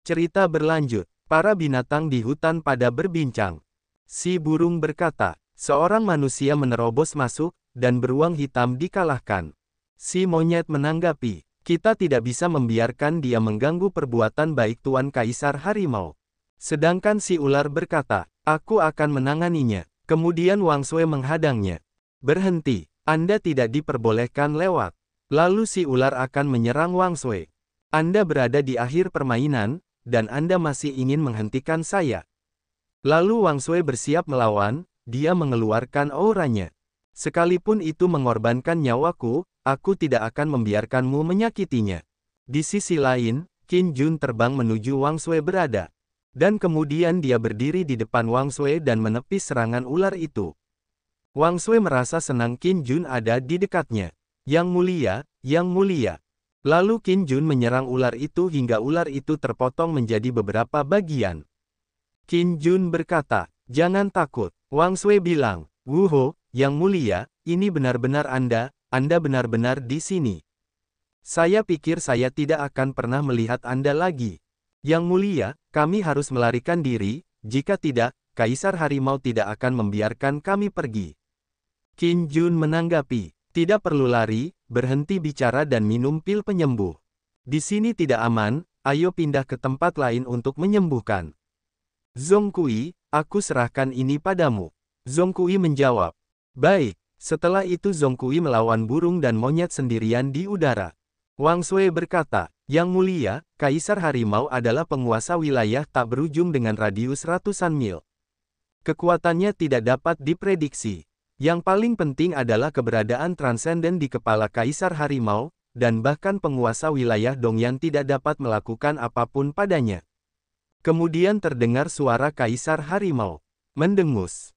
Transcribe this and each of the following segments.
Cerita berlanjut. Para binatang di hutan pada berbincang. Si burung berkata, seorang manusia menerobos masuk, dan beruang hitam dikalahkan. Si monyet menanggapi, kita tidak bisa membiarkan dia mengganggu perbuatan baik Tuan Kaisar Harimau. Sedangkan si ular berkata, aku akan menanganinya. Kemudian Wang Sui menghadangnya. Berhenti, Anda tidak diperbolehkan lewat. Lalu si ular akan menyerang Wang Sui. Anda berada di akhir permainan, dan Anda masih ingin menghentikan saya. Lalu Wang Sui bersiap melawan, dia mengeluarkan auranya. Sekalipun itu mengorbankan nyawaku, aku tidak akan membiarkanmu menyakitinya. Di sisi lain, Qin Jun terbang menuju Wang Sui berada. Dan kemudian dia berdiri di depan Wang Sui dan menepis serangan ular itu. Wang Sui merasa senang Qin Jun ada di dekatnya. Yang mulia, yang mulia. Lalu Qin Jun menyerang ular itu hingga ular itu terpotong menjadi beberapa bagian. Qin Jun berkata, jangan takut. Wang Sui bilang, Wuho, yang mulia, ini benar-benar Anda benar-benar di sini. Saya pikir saya tidak akan pernah melihat Anda lagi. Yang mulia, kami harus melarikan diri, jika tidak, Kaisar Harimau tidak akan membiarkan kami pergi. Qin Jun menanggapi, tidak perlu lari, berhenti bicara dan minum pil penyembuh. Di sini tidak aman, ayo pindah ke tempat lain untuk menyembuhkan. Zhongkui, aku serahkan ini padamu. Zhongkui menjawab. Baik, setelah itu Zhongkui melawan burung dan monyet sendirian di udara. Wang Sui berkata, yang mulia, Kaisar Harimau adalah penguasa wilayah tak berujung dengan radius ratusan mil. Kekuatannya tidak dapat diprediksi. Yang paling penting adalah keberadaan transenden di kepala Kaisar Harimau, dan bahkan penguasa wilayah Dongyan tidak dapat melakukan apapun padanya. Kemudian terdengar suara Kaisar Harimau. Mendengus.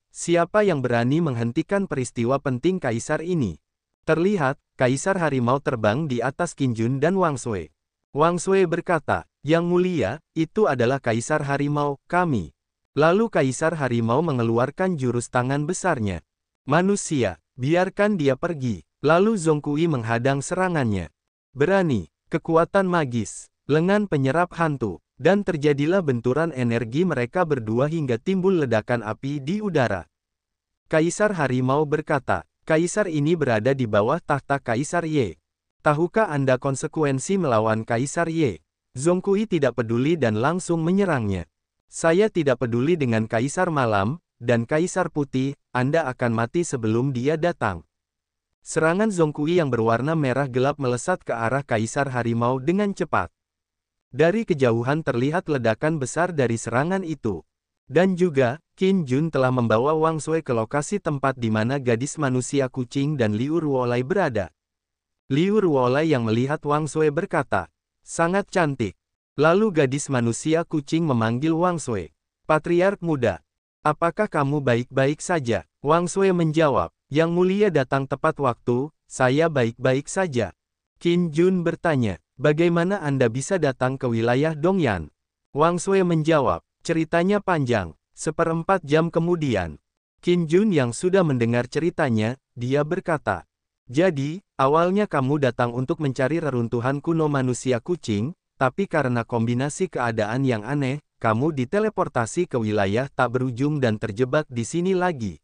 Siapa yang berani menghentikan peristiwa penting Kaisar ini? Terlihat, Kaisar Harimau terbang di atas Qin Jun dan Wang Sui. Wang Sui berkata, yang mulia, itu adalah Kaisar Harimau, kami. Lalu Kaisar Harimau mengeluarkan jurus tangan besarnya. Manusia, biarkan dia pergi. Lalu Zhongkui menghadang serangannya. Berani, kekuatan magis, lengan penyerap hantu, dan terjadilah benturan energi mereka berdua hingga timbul ledakan api di udara. Kaisar Harimau berkata, Kaisar ini berada di bawah tahta Kaisar Ye. Tahukah Anda konsekuensi melawan Kaisar Ye? Zhongkui tidak peduli dan langsung menyerangnya. Saya tidak peduli dengan Kaisar Malam, dan Kaisar Putih, Anda akan mati sebelum dia datang. Serangan Zhongkui yang berwarna merah gelap melesat ke arah Kaisar Harimau dengan cepat. Dari kejauhan terlihat ledakan besar dari serangan itu. Dan juga, Qin Jun telah membawa Wang Sui ke lokasi tempat di mana gadis manusia kucing dan Liu Ruolai berada. Liu Ruolai yang melihat Wang Sui berkata, sangat cantik. Lalu gadis manusia kucing memanggil Wang Sui. Patriark muda, apakah kamu baik-baik saja? Wang Sui menjawab, yang mulia datang tepat waktu, saya baik-baik saja. Qin Jun bertanya, bagaimana Anda bisa datang ke wilayah Dongyan? Wang Sui menjawab, ceritanya panjang. 1/4 jam kemudian, Qin Jun yang sudah mendengar ceritanya, dia berkata, jadi, awalnya kamu datang untuk mencari reruntuhan kuno manusia kucing, tapi karena kombinasi keadaan yang aneh, kamu diteleportasi ke wilayah tak berujung dan terjebak di sini lagi.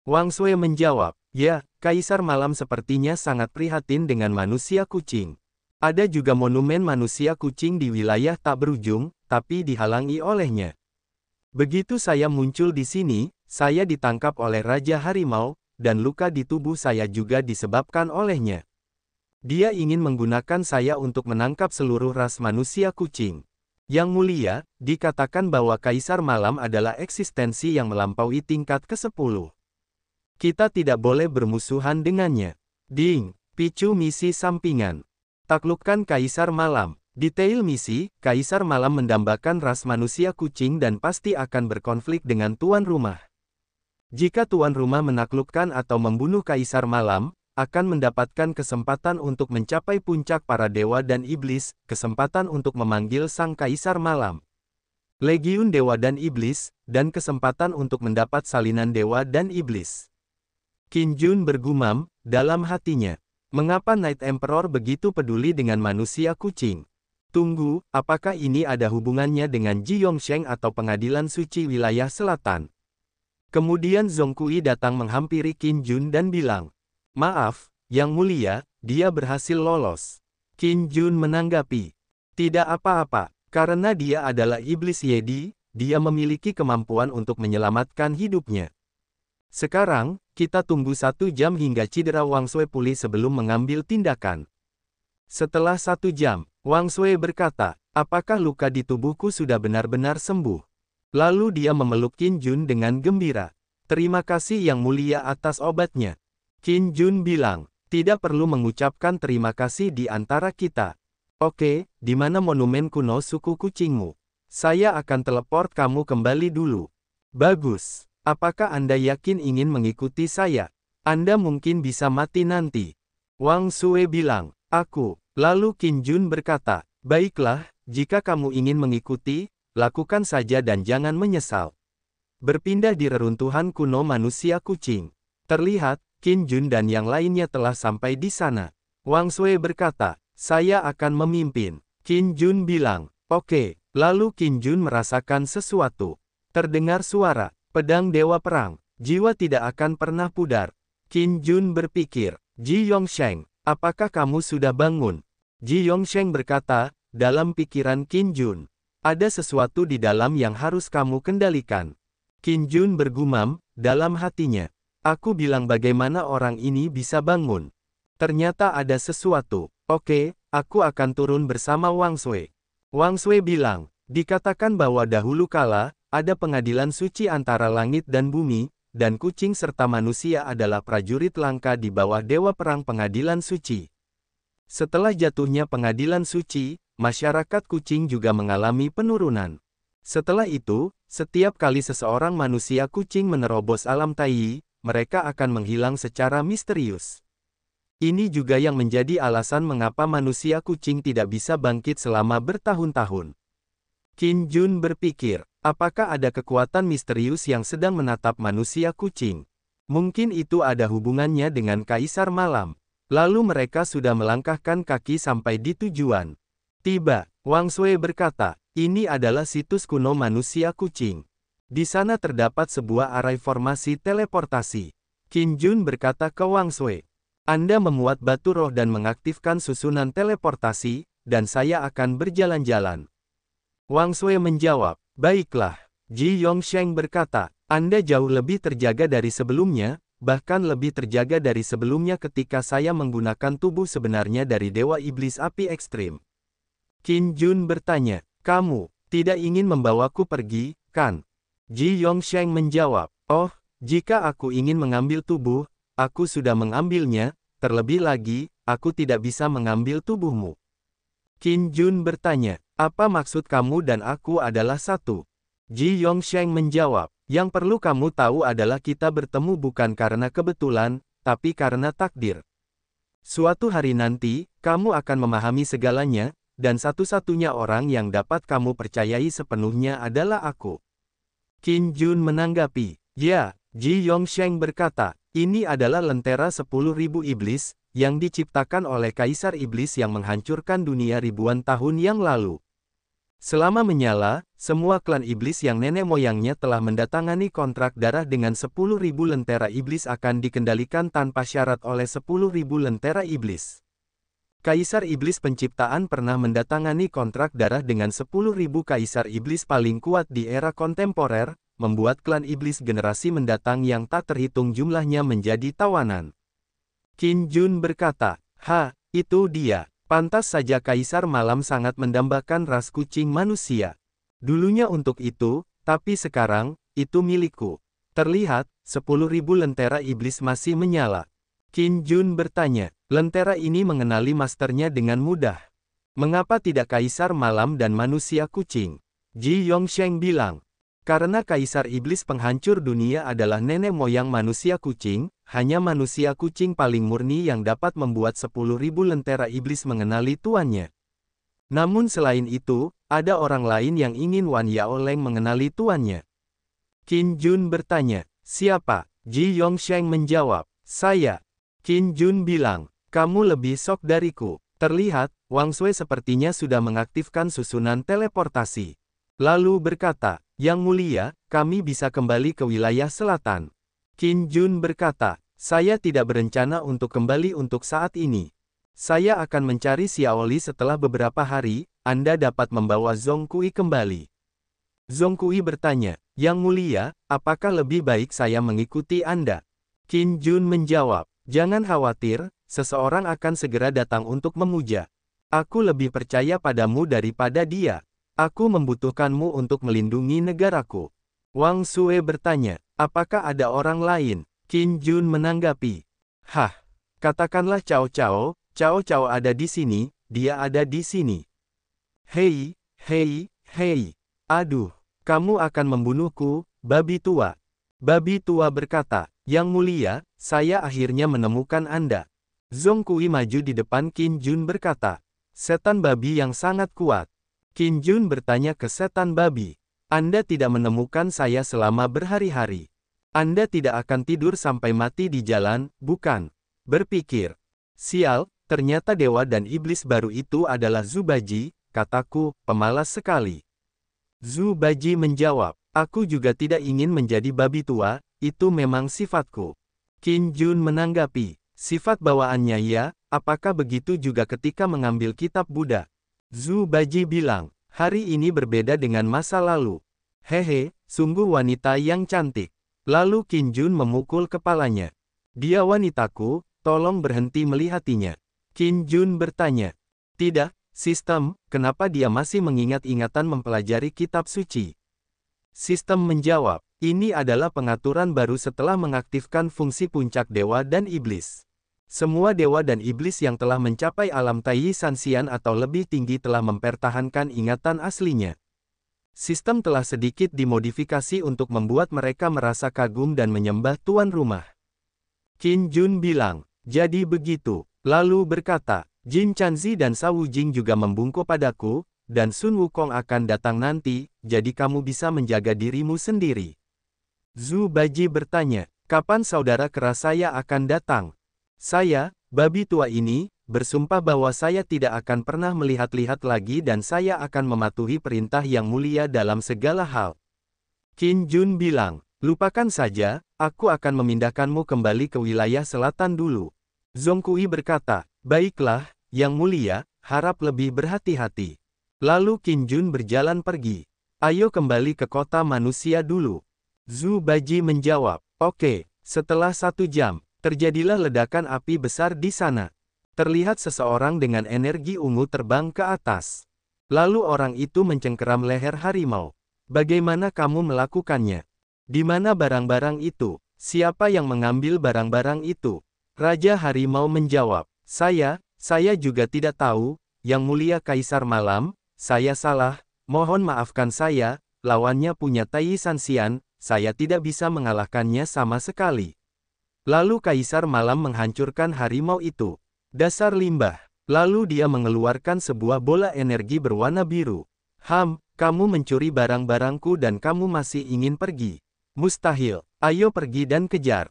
Wang Sui menjawab, ya, Kaisar Malam sepertinya sangat prihatin dengan manusia kucing. Ada juga monumen manusia kucing di wilayah tak berujung, tapi dihalangi olehnya. Begitu saya muncul di sini, saya ditangkap oleh Raja Harimau, dan luka di tubuh saya juga disebabkan olehnya. Dia ingin menggunakan saya untuk menangkap seluruh ras manusia kucing. Yang mulia, dikatakan bahwa Kaisar Malam adalah eksistensi yang melampaui tingkat ke-10. Kita tidak boleh bermusuhan dengannya. Ding, picu misi sampingan. Taklukkan Kaisar Malam. Detail misi, Kaisar Malam mendambakan ras manusia kucing dan pasti akan berkonflik dengan tuan rumah. Jika tuan rumah menaklukkan atau membunuh Kaisar Malam, akan mendapatkan kesempatan untuk mencapai puncak para dewa dan iblis, kesempatan untuk memanggil Sang Kaisar Malam. Legiun Dewa dan Iblis, dan kesempatan untuk mendapat salinan dewa dan iblis. Qin Jun bergumam, dalam hatinya. Mengapa Night Emperor begitu peduli dengan manusia kucing? Tunggu, apakah ini ada hubungannya dengan Ji Yongsheng atau pengadilan suci wilayah selatan? Kemudian Zhong Kui datang menghampiri Qin Jun dan bilang, "Maaf, Yang Mulia, dia berhasil lolos." Qin Jun menanggapi, "Tidak apa-apa, karena dia adalah iblis Yedi, dia memiliki kemampuan untuk menyelamatkan hidupnya. Sekarang, kita tunggu 1 jam hingga cedera Wang Sui pulih sebelum mengambil tindakan." Setelah 1 jam, Wang Sui berkata, "Apakah luka di tubuhku sudah benar-benar sembuh?" Lalu dia memeluk Qin Jun dengan gembira. "Terima kasih Yang Mulia atas obatnya." Qin Jun bilang, "Tidak perlu mengucapkan terima kasih di antara kita. Oke, di mana monumen kuno suku kucingmu? Saya akan teleport kamu kembali dulu." "Bagus. Apakah Anda yakin ingin mengikuti saya? Anda mungkin bisa mati nanti." Wang Sui bilang, "Aku." Lalu Qin Jun berkata, "Baiklah, jika kamu ingin mengikuti, lakukan saja dan jangan menyesal." Berpindah di reruntuhan kuno manusia kucing. Terlihat, Qin Jun dan yang lainnya telah sampai di sana. Wang Sui berkata, "Saya akan memimpin." Qin Jun bilang, "Oke." Lalu Qin Jun merasakan sesuatu. Terdengar suara, "Pedang Dewa Perang, jiwa tidak akan pernah pudar." Qin Jun berpikir, "Ji Yongsheng, apakah kamu sudah bangun?" Ji Yongsheng berkata, dalam pikiran Qin Jun, "Ada sesuatu di dalam yang harus kamu kendalikan." Qin Jun bergumam, dalam hatinya, "Aku bilang bagaimana orang ini bisa bangun. Ternyata ada sesuatu. Oke, aku akan turun bersama Wang Sui." Wang Sui bilang, "Dikatakan bahwa dahulu kala, ada pengadilan suci antara langit dan bumi, dan kucing serta manusia adalah prajurit langka di bawah Dewa Perang Pengadilan Suci. Setelah jatuhnya pengadilan suci, masyarakat kucing juga mengalami penurunan. Setelah itu, setiap kali seseorang manusia kucing menerobos alam Taiyi, mereka akan menghilang secara misterius. Ini juga yang menjadi alasan mengapa manusia kucing tidak bisa bangkit selama bertahun-tahun." Qin Jun berpikir, apakah ada kekuatan misterius yang sedang menatap manusia kucing? Mungkin itu ada hubungannya dengan Kaisar Malam. Lalu mereka sudah melangkahkan kaki sampai di tujuan. Tiba, Wang Sui berkata, "Ini adalah situs kuno manusia kucing. Di sana terdapat sebuah arai formasi teleportasi." Qin Jun berkata ke Wang Sui, "Anda memuat batu roh dan mengaktifkan susunan teleportasi, dan saya akan berjalan-jalan." Wang Sui menjawab, "Baiklah." Ji Yongsheng berkata, "Anda jauh lebih terjaga dari sebelumnya, bahkan lebih terjaga dari sebelumnya ketika saya menggunakan tubuh sebenarnya dari Dewa Iblis Api Ekstrim." Qin Jun bertanya, "Kamu tidak ingin membawaku pergi, kan?" Ji Yongsheng menjawab, "Oh, jika aku ingin mengambil tubuh, aku sudah mengambilnya, terlebih lagi, aku tidak bisa mengambil tubuhmu." Qin Jun bertanya, "Apa maksud kamu dan aku adalah satu?" Ji Yongsheng menjawab, "Yang perlu kamu tahu adalah kita bertemu bukan karena kebetulan, tapi karena takdir. Suatu hari nanti, kamu akan memahami segalanya, dan satu-satunya orang yang dapat kamu percayai sepenuhnya adalah aku." Qin Jun menanggapi, "Ya." Ji Yongsheng berkata, "Ini adalah lentera 10.000 iblis, yang diciptakan oleh Kaisar Iblis yang menghancurkan dunia ribuan tahun yang lalu. Selama menyala, semua klan iblis yang nenek moyangnya telah mendatangani kontrak darah dengan 10.000 lentera iblis akan dikendalikan tanpa syarat oleh 10.000 lentera iblis. Kaisar Iblis Penciptaan pernah mendatangani kontrak darah dengan 10.000 kaisar iblis paling kuat di era kontemporer, membuat klan iblis generasi mendatang yang tak terhitung jumlahnya menjadi tawanan." Qin Jun berkata, Itu dia. Pantas saja Kaisar Malam sangat mendambakan ras kucing manusia. Dulunya untuk itu, tapi sekarang, itu milikku." Terlihat, 10.000 lentera iblis masih menyala. Qin Jun bertanya, "Lentera ini mengenali masternya dengan mudah. Mengapa tidak Kaisar Malam dan manusia kucing?" Ji Yongsheng bilang, "Karena Kaisar Iblis Penghancur Dunia adalah nenek moyang manusia kucing, hanya manusia kucing paling murni yang dapat membuat 10.000 lentera iblis mengenali tuannya. Namun selain itu, ada orang lain yang ingin Wan Yaoleng mengenali tuannya." Qin Jun bertanya, "Siapa?" Ji Yongsheng menjawab, "Saya." Qin Jun bilang, "Kamu lebih sok dariku." Terlihat, Wang Sui sepertinya sudah mengaktifkan susunan teleportasi. Lalu berkata, Yang Mulia, kami bisa kembali ke wilayah selatan. Qin Jun berkata, saya tidak berencana untuk kembali untuk saat ini. Saya akan mencari Xiao Li setelah beberapa hari, Anda dapat membawa Zhong Kui kembali. Zhong Kui bertanya, Yang Mulia, apakah lebih baik saya mengikuti Anda? Qin Jun menjawab, jangan khawatir, seseorang akan segera datang untuk memuja. Aku lebih percaya padamu daripada dia. Aku membutuhkanmu untuk melindungi negaraku. Wang Sui bertanya, apakah ada orang lain? Qin Jun menanggapi, hah, katakanlah Cao Cao, Cao Cao ada di sini, dia ada di sini. Hei, hei, hei, aduh, kamu akan membunuhku, babi tua. Babi tua berkata, Yang Mulia, saya akhirnya menemukan Anda. Zhong Kui maju di depan Qin Jun berkata, setan babi yang sangat kuat. Qin Jun bertanya ke setan babi, Anda tidak menemukan saya selama berhari-hari. Anda tidak akan tidur sampai mati di jalan, bukan? Berpikir, sial, ternyata dewa dan iblis baru itu adalah Zubaji, kataku, pemalas sekali. Zubaji menjawab, aku juga tidak ingin menjadi babi tua, itu memang sifatku. Qin Jun menanggapi, sifat bawaannya ya, apakah begitu juga ketika mengambil kitab Buddha? Zubaji bilang, hari ini berbeda dengan masa lalu. Hehe, sungguh wanita yang cantik. Lalu Qin Jun memukul kepalanya. Dia wanitaku, tolong berhenti melihatinya. Qin Jun bertanya. Tidak, sistem, kenapa dia masih mengingat-ingatan mempelajari kitab suci? Sistem menjawab, ini adalah pengaturan baru setelah mengaktifkan fungsi puncak dewa dan iblis. Semua dewa dan iblis yang telah mencapai alam Taiyi Sanxian atau lebih tinggi telah mempertahankan ingatan aslinya. Sistem telah sedikit dimodifikasi untuk membuat mereka merasa kagum dan menyembah tuan rumah. Qin Jun bilang, jadi begitu. Lalu berkata, Jin Chanzi dan Sa Wujing juga membungkuk padaku, dan Sun Wukong akan datang nanti, jadi kamu bisa menjaga dirimu sendiri. Zubaji bertanya, kapan saudara kera saya akan datang? Saya, babi tua ini, bersumpah bahwa saya tidak akan pernah melihat-lihat lagi dan saya akan mematuhi perintah yang mulia dalam segala hal. Qin Jun bilang, lupakan saja, aku akan memindahkanmu kembali ke wilayah selatan dulu. Zhong Kui berkata, baiklah, yang mulia, harap lebih berhati-hati. Lalu Qin Jun berjalan pergi. Ayo kembali ke kota manusia dulu. Zubaji menjawab, oke. Setelah 1 jam, terjadilah ledakan api besar di sana. Terlihat seseorang dengan energi ungu terbang ke atas. Lalu orang itu mencengkeram leher harimau. Bagaimana kamu melakukannya? Di mana barang-barang itu? Siapa yang mengambil barang-barang itu? Raja Harimau menjawab, saya juga tidak tahu, Yang Mulia Kaisar Malam, saya salah, mohon maafkan saya, lawannya punya Taiyi Sanxian, saya tidak bisa mengalahkannya sama sekali. Lalu Kaisar Malam menghancurkan harimau itu. Dasar limbah. Lalu dia mengeluarkan sebuah bola energi berwarna biru. Kamu mencuri barang-barangku dan kamu masih ingin pergi. Mustahil. Ayo pergi dan kejar.